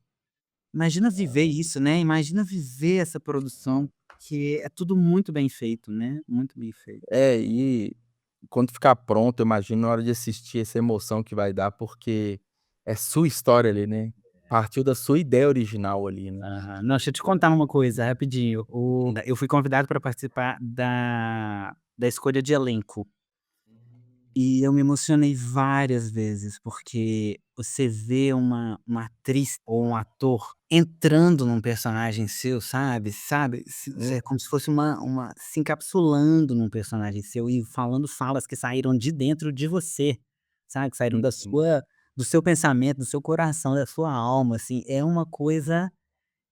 Speaker 2: imagina viver isso, né, imagina viver essa produção", que é tudo muito bem feito, né, muito bem feito.
Speaker 1: É, e quando ficar pronto, eu imagino na hora de assistir essa emoção que vai dar, porque é sua história ali, né, partiu da sua ideia original ali, né.
Speaker 2: Aham. Não, deixa eu te contar uma coisa rapidinho, eu fui convidado para participar da escolha de elenco. E eu me emocionei várias vezes, porque você vê uma atriz ou um ator entrando num personagem seu, sabe, é como se fosse uma se encapsulando num personagem seu e falando falas que saíram de dentro de você, sabe, que saíram da
Speaker 1: Uhum.
Speaker 2: sua do seu pensamento, do seu coração, da sua alma, assim, é uma coisa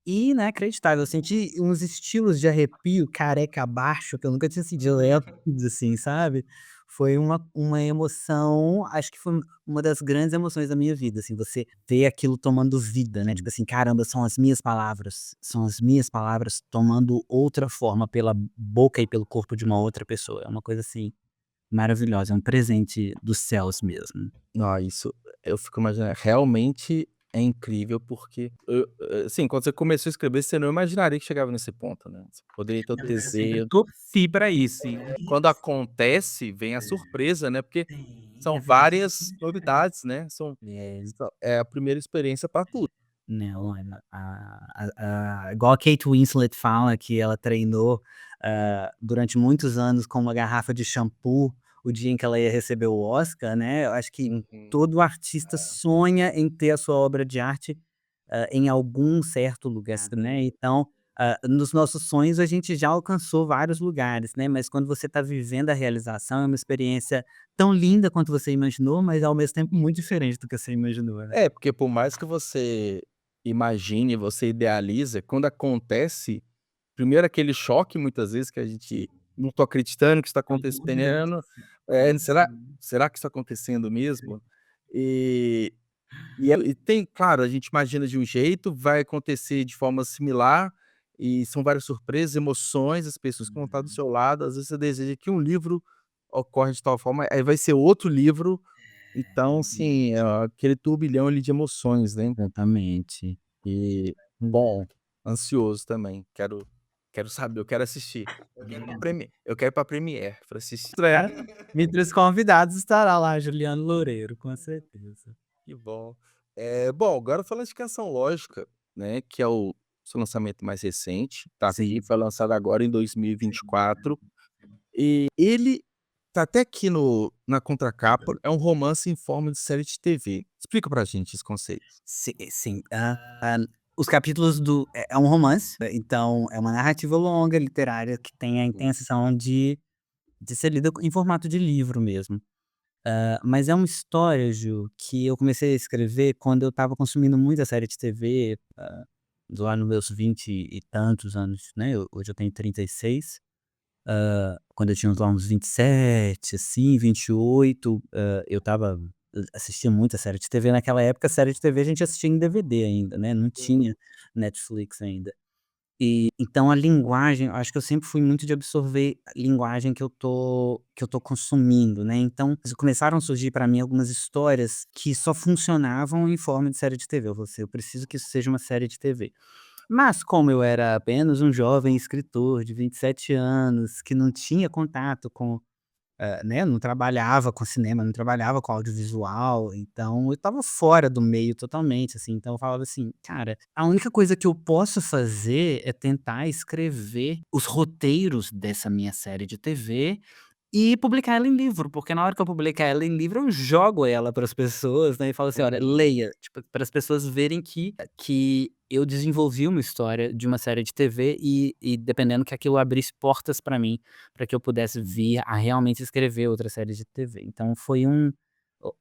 Speaker 2: inacreditável. Eu senti uns estilos de arrepio careca abaixo que eu nunca tinha sentido antes, assim, sabe. Foi uma emoção, acho que foi uma das grandes emoções da minha vida, assim, você ver aquilo tomando vida, né, tipo assim: "Caramba, são as minhas palavras tomando outra forma pela boca e pelo corpo de uma outra pessoa". É uma coisa, assim, maravilhosa, é um presente dos céus mesmo.
Speaker 1: Ah, isso eu fico imaginando, realmente é incrível, porque assim, quando você começou a escrever, você não imaginaria que chegava nesse ponto, né. Você poderia ter o
Speaker 2: Eu sempre
Speaker 1: desejo.
Speaker 2: torci pra isso, e
Speaker 1: Quando acontece, vem a surpresa, né, porque
Speaker 2: tem,
Speaker 1: são
Speaker 2: é verdade.
Speaker 1: várias novidades, né,
Speaker 2: É.
Speaker 1: é a primeira experiência para tudo.
Speaker 2: Não, igual a Kate Winslet fala que ela treinou, durante muitos anos com uma garrafa de shampoo, o dia em que ela ia receber o Oscar, né, eu acho que
Speaker 1: Uhum.
Speaker 2: todo artista sonha em ter a sua obra de arte, em algum certo lugar, né, então, nos nossos sonhos a gente já alcançou vários lugares, né, mas quando você está vivendo a realização é uma experiência tão linda quanto você imaginou, mas ao mesmo tempo muito diferente do que você imaginou, né.
Speaker 1: É, porque por mais que você imagine, você idealiza, quando acontece, primeiro aquele choque muitas vezes que a gente: "Não tô acreditando que isso tá acontecendo, será que isso tá acontecendo mesmo?" E e tem, claro, a gente imagina de um jeito, vai acontecer de forma similar, e são várias surpresas, emoções, as pessoas que vão estar do
Speaker 2: Uhum.
Speaker 1: seu lado, às vezes você deseja que um livro ocorra de tal forma, aí vai ser outro livro, então assim, aquele turbilhão ali de emoções, né.
Speaker 2: Exatamente.
Speaker 1: E, bom, ansioso também, quero saber, eu quero assistir. Eu quero ir pra premiere pra assistir.
Speaker 2: É, entre os convidados estará lá Juliano Loureiro, com certeza.
Speaker 1: Que bom. Bom, agora falando de Canção Lógica, né, que é o seu lançamento mais recente, tá aqui,
Speaker 2: Sim.
Speaker 1: foi lançado agora em 2024, e ele tá até aqui no na contracapa, é um romance em forma de série de TV. Explica pra gente esse conceito.
Speaker 2: Sim, os capítulos é um romance, né, então é uma narrativa longa, literária, que tem a intenção de ser lida em formato de livro mesmo. Mas é uma história, Ju, que eu comecei a escrever quando eu estava consumindo muita série de TV, lá nos meus 20 e tantos anos, né, hoje eu tenho 36. Quando eu tinha lá uns 27, assim, 28, eu estava assistia muita série de TV. Naquela época, série de TV a gente assistia em DVD ainda, né, não tinha Netflix ainda. E então a linguagem, eu acho que eu sempre fui muito de absorver a linguagem que eu tô consumindo, né, então começaram a surgir para mim algumas histórias que só funcionavam em forma de série de TV, eu falei assim: "Eu preciso que isso seja uma série de TV". Mas como eu era apenas um jovem escritor de 27 anos, que não tinha contato com né, não trabalhava com cinema, não trabalhava com audiovisual, então eu estava fora do meio totalmente, assim, então eu falava assim: "Cara, a única coisa que eu posso fazer é tentar escrever os roteiros dessa minha série de TV e publicar ela em livro, porque na hora que eu publicar ela em livro, eu jogo ela para as pessoas, né, e falo assim: "Olha,
Speaker 1: Uhum.
Speaker 2: leia", tipo, para as pessoas verem que eu desenvolvi uma história de uma série de TV e dependendo que aquilo abrisse portas para mim, para que eu pudesse vir a realmente escrever outra série de TV. Então foi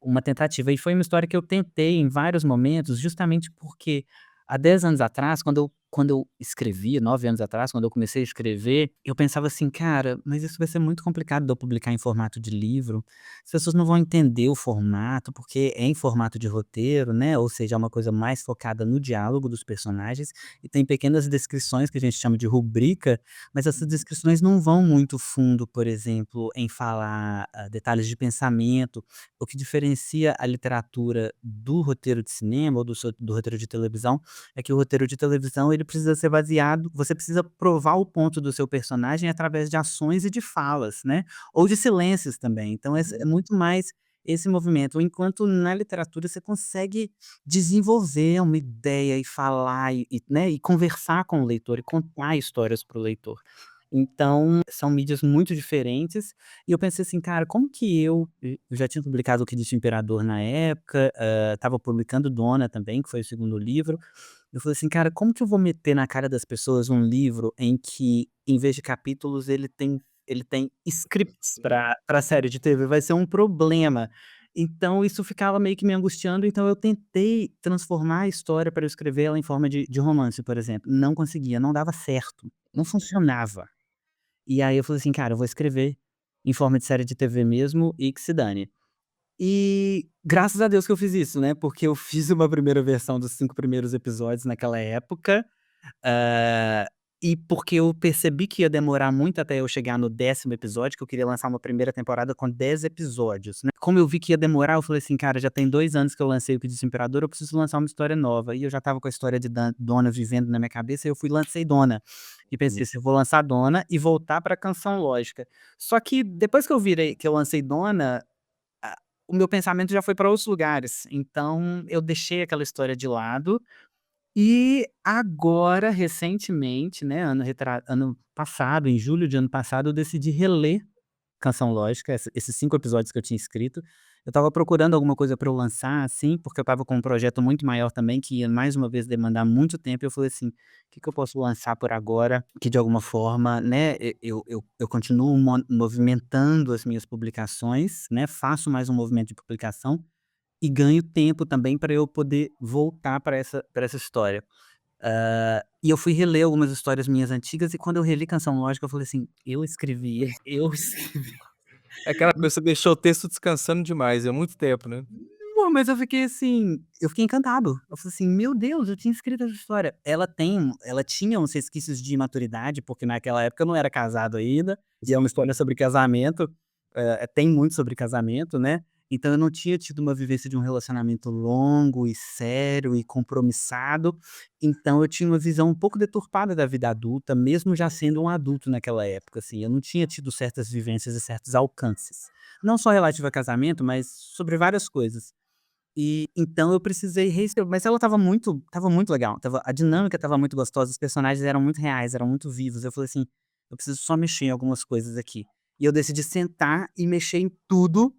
Speaker 2: uma tentativa, e foi uma história que eu tentei em vários momentos, justamente porque há 10 anos atrás, quando eu escrevia, 9 anos atrás, quando eu comecei a escrever, eu pensava assim: "Cara, mas isso vai ser muito complicado de eu publicar em formato de livro, as pessoas não vão entender o formato, porque é em formato de roteiro, né, ou seja, é uma coisa mais focada no diálogo dos personagens, e tem pequenas descrições que a gente chama de rubrica, mas essas descrições não vão muito fundo, por exemplo, em falar, detalhes de pensamento". O que diferencia a literatura do roteiro de cinema ou do roteiro de televisão, é que o roteiro de televisão ele precisa ser baseado, você precisa provar o ponto do seu personagem através de ações e de falas, né, ou de silêncios também. Então esse é muito mais esse movimento, enquanto na literatura você consegue desenvolver uma ideia e falar né, e conversar com o leitor e contar histórias para o leitor. Então, são mídias muito diferentes, e eu pensei assim: "Cara, como que eu já tinha publicado O Que Disse o Imperador na época, estava publicando Dona também, que foi o segundo livro". Eu falei assim: "Cara, como que eu vou meter na cara das pessoas um livro em que, em vez de capítulos, ele tem scripts pra série de TV? Vai ser um problema". Então isso ficava meio que me angustiando, então eu tentei transformar a história para eu escrever ela em forma de romance, por exemplo. Não conseguia, não dava certo, não funcionava. E aí eu falei assim: "Cara, eu vou escrever em forma de série de TV mesmo e que se dane". E graças a Deus que eu fiz isso, né, porque eu fiz uma primeira versão dos 5 primeiros episódios naquela época, hã, e porque eu percebi que ia demorar muito até eu chegar no 10º episódio, que eu queria lançar uma primeira temporada com 10 episódios, né. Como eu vi que ia demorar, eu falei assim: "Cara, já tem 2 anos que eu lancei O Que Disse o Imperador, eu preciso lançar uma história nova". E eu já estava com a história de Dona vivendo na minha cabeça, e eu fui e lancei Dona. E pensei assim: "Eu vou lançar Dona e voltar pra Canção Lógica". Só que depois que eu lancei Dona, a o meu pensamento já foi para outros lugares, então eu deixei aquela história de lado, e agora recentemente, né, ano passado, em julho de ano passado, eu decidi reler Canção Lógica, esses 5 episódios que eu tinha escrito. Eu estava procurando alguma coisa para eu lançar, assim, porque eu estava com um projeto muito maior também, que ia mais uma vez demandar muito tempo, e eu falei assim: "Que eu posso lançar por agora, que de alguma forma, né, eu continuo movimentando as minhas publicações, né, faço mais um movimento de publicação e ganho tempo também para eu poder voltar para essa história". E eu fui reler algumas histórias minhas antigas, e quando eu reli Canção Lógica eu falei assim: "Eu escrevi, eu escrevi".
Speaker 1: É aquela pessoa que deixou o texto descansando demais, é muito tempo, né.
Speaker 2: Não, mas eu fiquei assim, eu fiquei encantado. Eu falei assim: "Meu Deus, eu tinha escrito essa história". Ela tinha uns resquícios de imaturidade, porque naquela época eu não era casado ainda, e é uma história sobre casamento, tem muito sobre casamento, né. Então eu não tinha tido uma vivência de um relacionamento longo e sério e compromissado, então eu tinha uma visão um pouco deturpada da vida adulta, mesmo já sendo um adulto naquela época, assim. Eu não tinha tido certas vivências e certos alcances. Não só relativo a casamento, mas sobre várias coisas. E então eu precisei reescrever, mas ela estava muito legal, a dinâmica estava muito gostosa, os personagens eram muito reais, eram muito vivos, eu falei assim: "Eu preciso só mexer em algumas coisas aqui". E eu decidi sentar e mexer em tudo,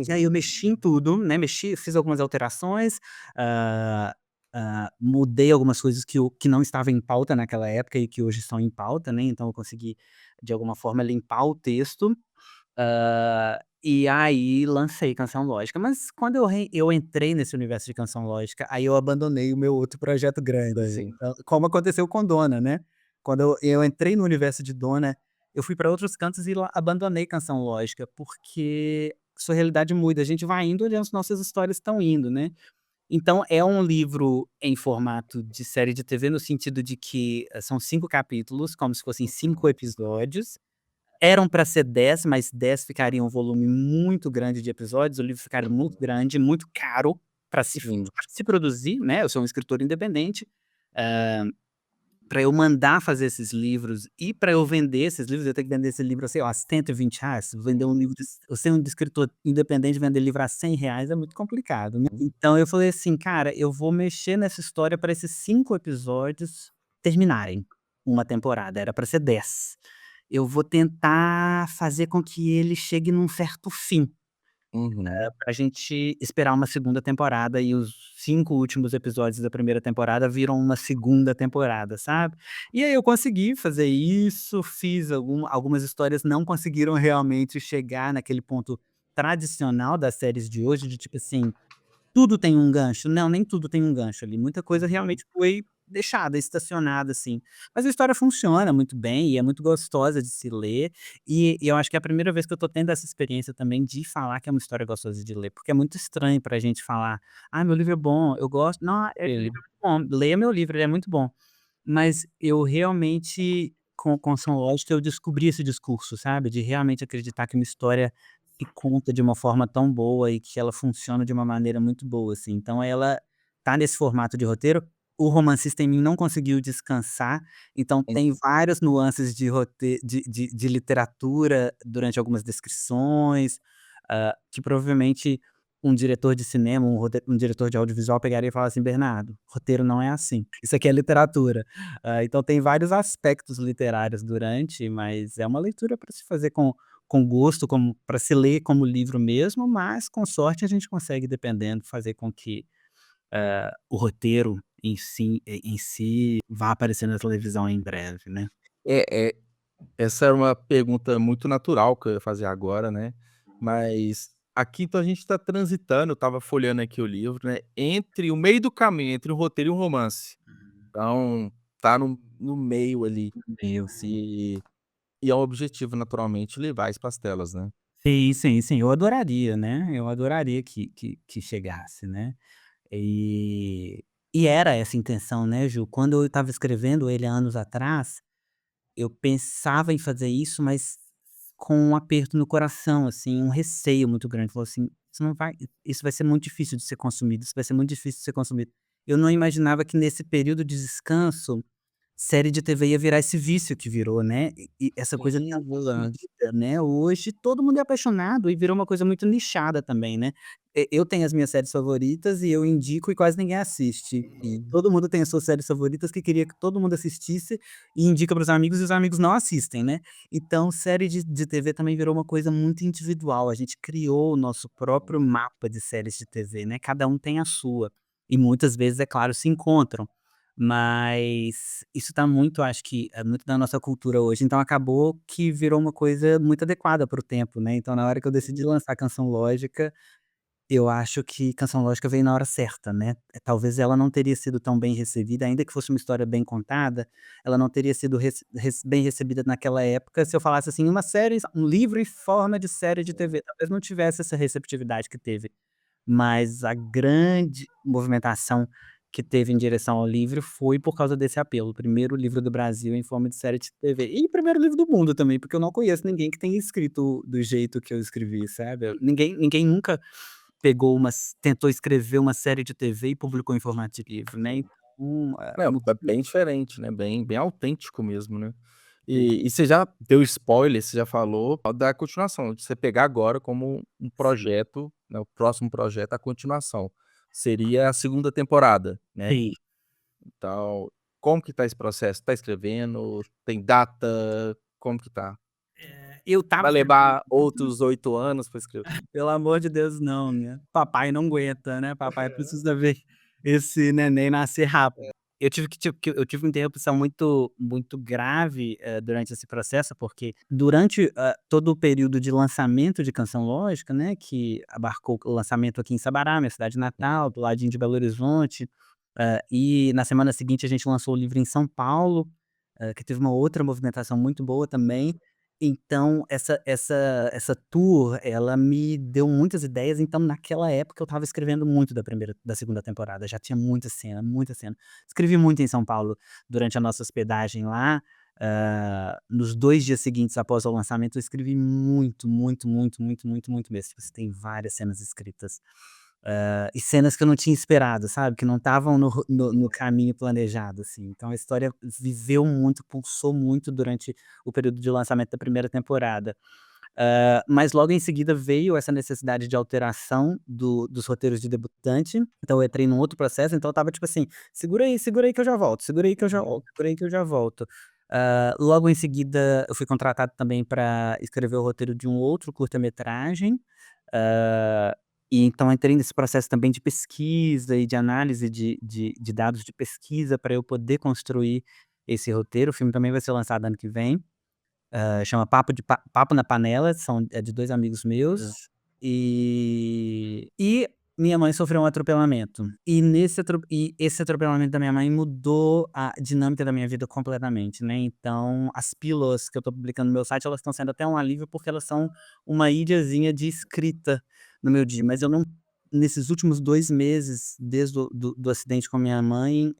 Speaker 2: e aí eu mexi em tudo, né, fiz algumas alterações, hã mudei algumas coisas que não estava em pauta naquela época e que hoje estão em pauta, né, então eu consegui, de alguma forma, limpar o texto. E aí lancei Canção Lógica, mas quando eu entrei nesse universo de Canção Lógica, aí eu abandonei o meu outro projeto grande,
Speaker 1: Sim.
Speaker 2: como aconteceu com Dona, né. Quando eu entrei no universo de Dona, eu fui para outros cantos e abandonei Canção Lógica, porque sua realidade muda, a gente vai indo onde as nossas histórias estão indo, né. Então é um livro em formato de série de TV, no sentido de que, são 5 capítulos, como se fossem 5 episódios. Eram para ser 10, mas 10 ficaria um volume muito grande de episódios, o livro ficaria muito grande, muito caro para
Speaker 1: Sim.
Speaker 2: se produzir, né, eu sou um escritor independente, para eu mandar fazer esses livros e para eu vender esses livros, eu tenho que vender esse livro, sei lá, R$ 120, vender um livro de eu ser um escritor independente, vender livro a R$ 100 é muito complicado, né. Então eu falei assim: "Cara, eu vou mexer nessa história para esses 5 episódios terminarem uma temporada", era para ser 10. Eu vou tentar fazer com que ele chegue num certo fim,
Speaker 1: Uhum.
Speaker 2: pra gente esperar uma segunda temporada e os 5 últimos episódios da primeira temporada viram uma segunda temporada, sabe. E aí eu consegui fazer isso, fiz algumas histórias não conseguiram realmente chegar naquele ponto tradicional das séries de hoje, de tipo assim, tudo tem um gancho? Não, nem tudo tem um gancho ali, muita coisa realmente foi deixada, estacionada, assim. Mas a história funciona muito bem e é muito gostosa de se ler, e eu acho que é a primeira vez que eu tô tendo essa experiência também de falar que é uma história gostosa de ler, porque é muito estranho pra gente falar: "Ah, meu livro é bom, eu gosto", "Não, ele é bom, leia meu livro, ele é muito bom". Mas eu realmente, com Ação Lógica, eu descobri esse discurso, sabe, de realmente acreditar que uma história se conta de uma forma tão boa e que ela funciona de uma maneira muito boa, assim. Então ela tá nesse formato de roteiro, o romancista em mim não conseguiu descansar, então tem várias nuances de rote de literatura durante algumas descrições, que provavelmente um diretor de cinema, um diretor de audiovisual pegaria e falaria assim: "Bernardo, roteiro não é assim, isso aqui é literatura". Então tem vários aspectos literários durante, mas é uma leitura para se fazer com gosto, como para se ler como livro mesmo, mas com sorte a gente consegue, dependendo, fazer com que, o roteiro em si vá aparecer na televisão em breve, né.
Speaker 1: É, essa era uma pergunta muito natural que eu ia fazer agora, né, mas aqui então a gente tá transitando, eu estava folheando aqui o livro, né, entre o meio do caminho, entre um roteiro e um romance. Então, tá no meio ali,
Speaker 2: Eu sim.
Speaker 1: e é um objetivo naturalmente levar isso para as telas, né.
Speaker 2: Sim, sim, sim, eu adoraria, né, eu adoraria que chegasse, né. E e era essa intenção, né, Ju, quando eu estava escrevendo ele há anos atrás, eu pensava em fazer isso, mas com um aperto no coração, assim, um receio muito grande, falou assim: "Isso vai ser muito difícil de ser consumido, isso vai ser muito difícil de ser consumido". Eu não imaginava que nesse período de descanso, série de TV ia virar esse vício que virou, né, e essa coisa
Speaker 1: Sim,
Speaker 2: tão
Speaker 1: é verdade.
Speaker 2: querida, né, hoje todo mundo é apaixonado e virou uma coisa muito nichada também, né. Eu tenho as minhas séries favoritas e eu indico e quase ninguém assiste, e todo mundo tem as suas séries favoritas que queria que todo mundo assistisse e indica para os amigos e os amigos não assistem, né. Então série de TV também virou uma coisa muito individual, a gente criou o nosso próprio mapa de séries de TV, né, cada um tem a sua, e muitas vezes, é claro, se encontram. Mas isso tá muito, acho que é muito da nossa cultura hoje, então acabou que virou uma coisa muito adequada para o tempo, né, então na hora que eu decidi lançar Canção Lógica, eu acho que Canção Lógica veio na hora certa, né. Talvez ela não teria sido tão bem recebida, ainda que fosse uma história bem contada, ela não teria sido bem recebida naquela época se eu falasse assim: um livro em forma de série de TV", talvez não tivesse essa receptividade que teve. Mas a grande movimentação que teve em direção ao livro foi por causa desse apelo, o primeiro livro do Brasil em forma de série de TV. E o primeiro livro do mundo também, porque eu não conheço ninguém que tenha escrito do jeito que eu escrevi, sabe. Ninguém nunca pegou tentou escrever uma série de TV e publicou em formato de livro, né, então,
Speaker 1: Não, é bem diferente, né, bem autêntico mesmo, né. E você já deu spoiler, você já falou da continuação, de você pegar agora como um projeto, né, o próximo projeto, a continuação. Seria a segunda temporada, né.
Speaker 2: sim.
Speaker 1: Então, como que tá esse processo? Tá escrevendo? Tem data? Como que tá?
Speaker 2: Eu estava
Speaker 1: Vai levar outros 8 anos pra escrever?
Speaker 2: Pelo amor de Deus, não, né. Papai não aguenta, né, papai precisa ver esse neném nascer rápido. Eu tive uma interrupção muito grave, durante esse processo, porque durante, todo o período de lançamento de Canção Lógica, né, que abarcou o lançamento aqui em Sabará, minha cidade natal, do ladinho de Belo Horizonte, e na semana seguinte a gente lançou o livro em São Paulo, que teve uma outra movimentação muito boa também. Então essa tour, ela me deu muitas ideias, então naquela época eu estava escrevendo muito da segunda temporada, já tinha muita cena, muita cena. Escrevi muito em São Paulo durante a nossa hospedagem lá, nos 2 dias seguintes após o lançamento eu escrevi muito, muito, muito, muito, muito, muito mesmo. Tipo assim, tem várias cenas escritas, e cenas que eu não tinha esperado, sabe, que não estavam no caminho planejado, assim. Então a história viveu muito, pulsou muito durante o período de lançamento da primeira temporada. Mas logo em seguida veio essa necessidade de alteração dos roteiros de debutante, então eu entrei num outro processo, então eu estava tipo assim: segura aí que eu já volto, segura aí que eu já volto, segura aí que eu já volto". Logo em seguida eu fui contratado também para escrever o roteiro de um outro curta-metragem, hã, e então entrei nesse processo também de pesquisa e de análise de dados de pesquisa para eu poder construir esse roteiro. O filme também vai ser lançado ano que vem. Chama Papo na Panela, é de 2 amigos
Speaker 1: Hã.
Speaker 2: meus, e minha mãe sofreu um atropelamento. E esse atropelamento da minha mãe mudou a dinâmica da minha vida completamente, né, então as pílulas que eu tô publicando no meu site, elas estão sendo até um alívio, porque elas são uma ilhazinha de escrita no meu dia, mas eu não nesses últimos 2 meses, desde do acidente com a minha mãe,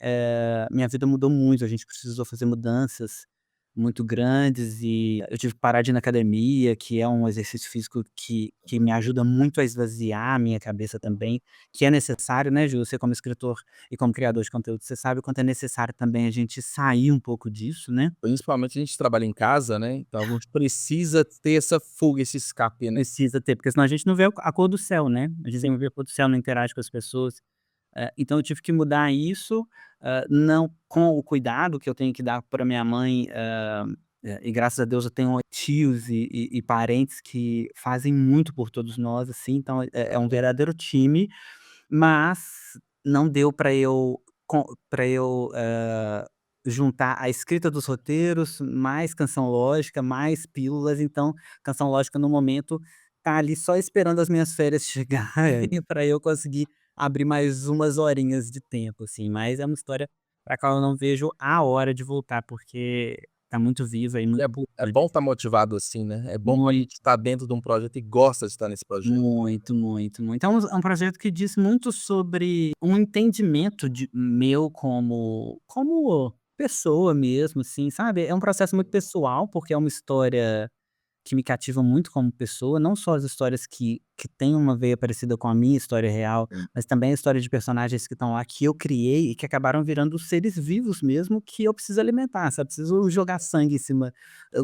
Speaker 2: minha vida mudou muito, a gente precisou fazer mudanças muito grandes e eu tive que parar de ir na academia, que é um exercício físico que me ajuda muito a esvaziar a minha cabeça também, que é necessário, né, Ju, você como escritor e como criador de conteúdo, você sabe o quanto é necessário também a gente sair um pouco disso, né.
Speaker 1: Principalmente a gente trabalha em casa, né, então a gente precisa ter essa fuga, esse escape, né.
Speaker 2: Precisa ter, porque senão a gente não vê a cor do céu, né, a gente não vê a cor do céu, não interage com as pessoas. Então eu tive que mudar isso, não com o cuidado que eu tenho que dar para minha mãe, e graças a Deus eu tenho tios e parentes que fazem muito por todos nós, assim, então é um verdadeiro time, mas não deu para eu, juntar a escrita dos roteiros, mais Canção Lógica, mais pílulas, então Canção Lógica no momento tá ali só esperando as minhas férias chegarem para eu conseguir abrir mais umas horinhas de tempo, assim, mas é uma história pra qual eu não vejo a hora de voltar, porque tá muito viva e
Speaker 1: E
Speaker 2: muito
Speaker 1: é bom estar motivado assim, né, é bom quando a
Speaker 2: muito,
Speaker 1: gente tá dentro de um projeto e gosta de estar nesse projeto.
Speaker 2: muito, muito, muito. É um projeto que diz muito sobre um entendimento de meu como pessoa mesmo, assim, sabe. É um processo muito pessoal, porque é uma história que me cativa muito como pessoa, não só as histórias que têm uma veia parecida com a minha história real, mas também a história de personagens que estão lá, que eu criei e que acabaram virando seres vivos mesmo, que eu preciso alimentar, sabe, preciso jogar sangue em cima,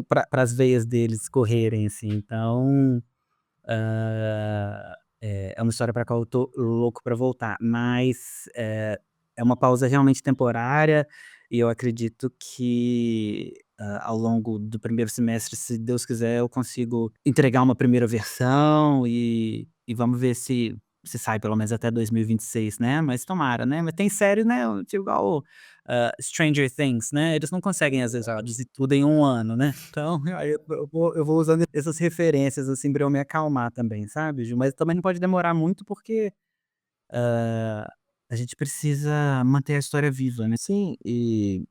Speaker 2: para as veias deles correrem, assim. Então, é uma história para qual eu tô louco para voltar, mas, é uma pausa realmente temporária, e eu acredito que, ao longo do primeiro semestre, se Deus quiser, eu consigo entregar uma primeira versão e vamos ver se sai pelo menos até 2026, né, mas tomara, né. Mas tem série, né, tipo igual, Stranger Things, né, eles não conseguem às vezes
Speaker 1: Exato.
Speaker 2: produzir tudo em um ano, né. Então, aí eu vou usando essas referências, assim, pra eu me acalmar também, sabe, Ju. Mas também não pode demorar muito, porque, hã, a gente precisa manter a história viva, né.
Speaker 1: Sim, e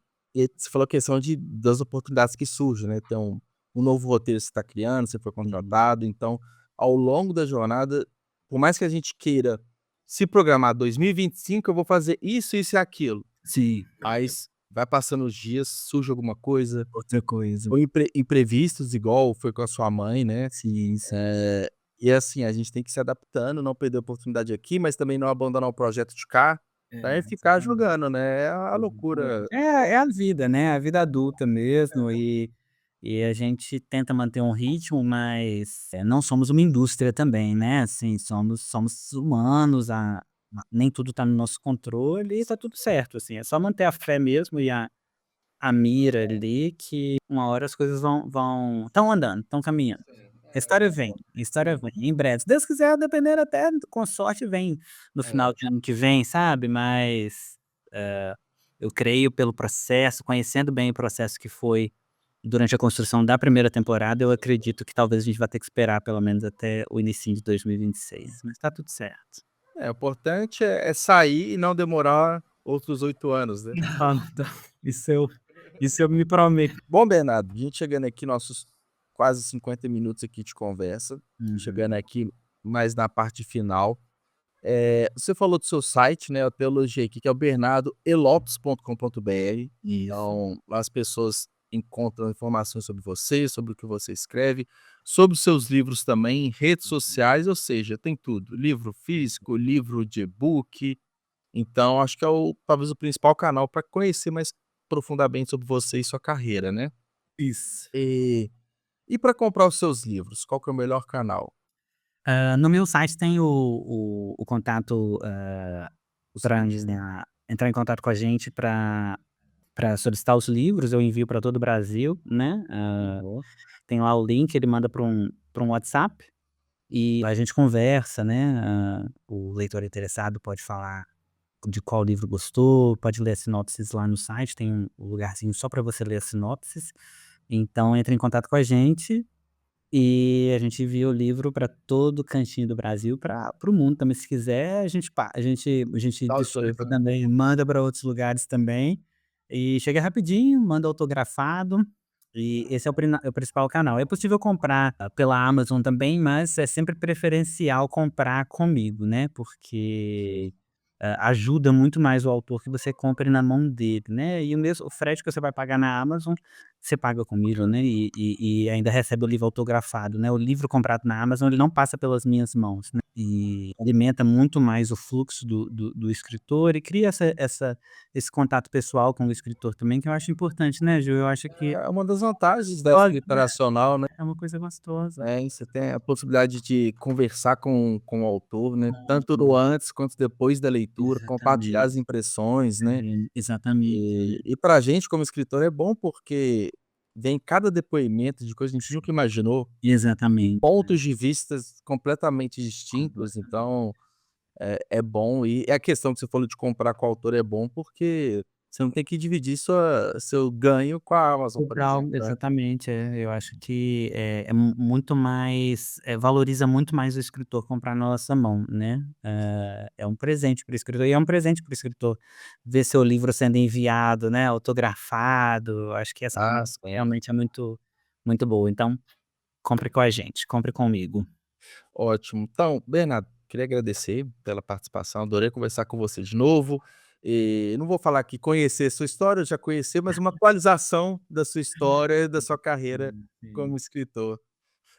Speaker 1: você falou a questão das oportunidades que surgem, né, então, um novo roteiro você está criando, você foi
Speaker 2: Uhum.
Speaker 1: contratado, então, ao longo da jornada, por mais que a gente queira se programar 2025 eu vou fazer isso, isso e aquilo,
Speaker 2: Sim,
Speaker 1: mas vai passando os dias, surge alguma coisa,
Speaker 2: outra coisa.
Speaker 1: ou imprevistos igual foi com a sua mãe, né,
Speaker 2: Sim, sim.
Speaker 1: e assim, a gente tem que ir se adaptando, não perder a oportunidade aqui, mas também não abandonar o projeto de cá,
Speaker 2: É,
Speaker 1: pra ficar
Speaker 2: exatamente.
Speaker 1: jogando, né, é a loucura.
Speaker 2: É a vida, né, a vida adulta mesmo e a gente tenta manter um ritmo, mas, não somos uma indústria também, né, assim, somos humanos, nem tudo tá no nosso controle e tá tudo certo, assim, é só manter a fé mesmo e a mira ali que uma hora as coisas estão andando, estão caminhando. A história vem, em breve. Se Deus quiser, dependendo até com sorte vem no final de ano que vem, sabe, mas, eh, eu creio pelo processo, conhecendo bem o processo que foi durante a construção da primeira temporada, eu acredito que talvez a gente vai ter que esperar pelo menos até o inicinho de 2026, mas tá tudo certo.
Speaker 1: É, o importante é sair e não demorar outros 8 anos, né.
Speaker 2: Ah, tá. Isso eu isso eu me prometo.
Speaker 1: Bom, Bernardo, a gente chegando aqui nossos quase 50 minutos aqui de conversa,
Speaker 2: Uhum.
Speaker 1: chegando aqui mais na parte final. Você falou do seu site, né, eu até elogiei aqui, que é o bernardoelopes.com.br.
Speaker 2: Isso.
Speaker 1: Então, lá as pessoas encontram informações sobre você, sobre o que você escreve, sobre os seus livros também, em redes sociais, ou seja, tem tudo, livro físico, livro de e-book. Então acho que é o talvez o principal canal para conhecer mais profundamente sobre você e sua carreira, né.
Speaker 2: Isso.
Speaker 1: E para comprar os seus livros, qual que é o melhor canal?
Speaker 2: No meu site tem o contato, para entrar em contato com a gente para solicitar os livros, eu envio para todo o Brasil, né,
Speaker 1: Uhum.
Speaker 2: tem lá o link, ele manda para um WhatsApp, e a gente conversa, né, o leitor interessado pode falar de qual livro gostou, pode ler as sinopses lá no site, tem um lugarzinho só para você ler as sinopses, então entra em contato com a gente, e a gente envia o livro para todo cantinho do Brasil, para o mundo também, se quiser a gente
Speaker 1: Tá
Speaker 2: distribui
Speaker 1: certo.
Speaker 2: também, manda para outros lugares também, e chega rapidinho, manda autografado, e esse é o principal canal. É possível comprar pela Amazon também, mas é sempre preferencial comprar comigo, né, porque ajuda muito mais o autor que você compre na mão dele, né, e o frete que você vai pagar na Amazon, você paga comigo, né, e ainda recebe o livro autografado, né. O livro comprado na Amazon, ele não passa pelas minhas mãos, né, e alimenta muito mais o fluxo do escritor e cria esse contato pessoal com o escritor também, que eu acho importante, né, Ju. Eu acho que
Speaker 1: É uma das vantagens da
Speaker 2: olha,
Speaker 1: escrita nacional, né,
Speaker 2: é uma coisa gostosa.
Speaker 1: e você tem a possibilidade de conversar com o autor, né, tanto no antes quanto depois da leitura, compartilhar
Speaker 2: Exatamente.
Speaker 1: as impressões, né.
Speaker 2: Exatamente.
Speaker 1: E pra gente como escritor é bom porque vem cada depoimento de coisa que a gente nunca imaginou,
Speaker 2: Exatamente.
Speaker 1: pontos de vistas completamente distintos, então é bom. E a questão que você falou de comprar com o autor é bom, porque você não tem que dividir seu ganho com a Amazon, por
Speaker 2: Cultural,
Speaker 1: exemplo, né.
Speaker 2: exatamente, eu acho que é muito mais, valoriza muito mais o escritor comprar na nossa mão, né, é um presente para o escritor e é um presente para o escritor ver seu livro sendo enviado, né, autografado, acho que essa
Speaker 1: Ah,
Speaker 2: conexão
Speaker 1: sim.
Speaker 2: realmente é muito muito boa, então compre com a gente, compre comigo.
Speaker 1: Ótimo. Então, Bernardo, queria agradecer pela participação, adorei conversar com você de novo. E não vou falar que conhecer sua história, eu já conheci, mas uma atualização da sua história e da sua carreira
Speaker 2: Sim, sim.
Speaker 1: como escritor.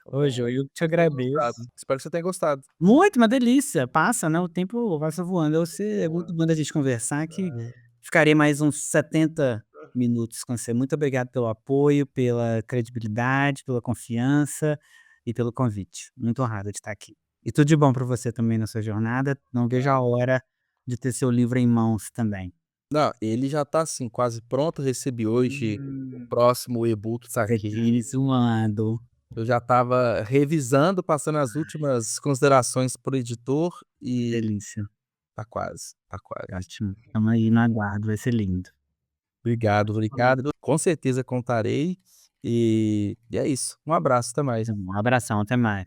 Speaker 2: Ô, Jô, eu que te
Speaker 1: Espero que você tenha gostado.
Speaker 2: agradeço.
Speaker 1: Espero que você tenha gostado.
Speaker 2: Muito, uma delícia, passa, né, o tempo passa voando. Você é muito bom da gente conversar que ficarei mais uns 70 minutos com você. Muito obrigado pelo apoio, pela credibilidade, pela confiança e pelo convite. Muito honrado de estar aqui. E tudo de bom para você também na sua jornada. Não vejo a hora de ter seu livro em mãos também.
Speaker 1: Não, ele já tá, assim, quase pronto, recebi hoje o
Speaker 2: Hum.
Speaker 1: próximo e-book tá aqui.
Speaker 2: Aperfeiçoando.
Speaker 1: Eu já estava revisando, passando as últimas considerações para o editor
Speaker 2: Que
Speaker 1: e
Speaker 2: delícia.
Speaker 1: tá quase, tá quase.
Speaker 2: Ótimo. Estamos aí no aguardo, vai ser lindo.
Speaker 1: Obrigado, obrigado. Com certeza contarei, e é isso. Um abraço, até mais.
Speaker 2: Um abração, até mais.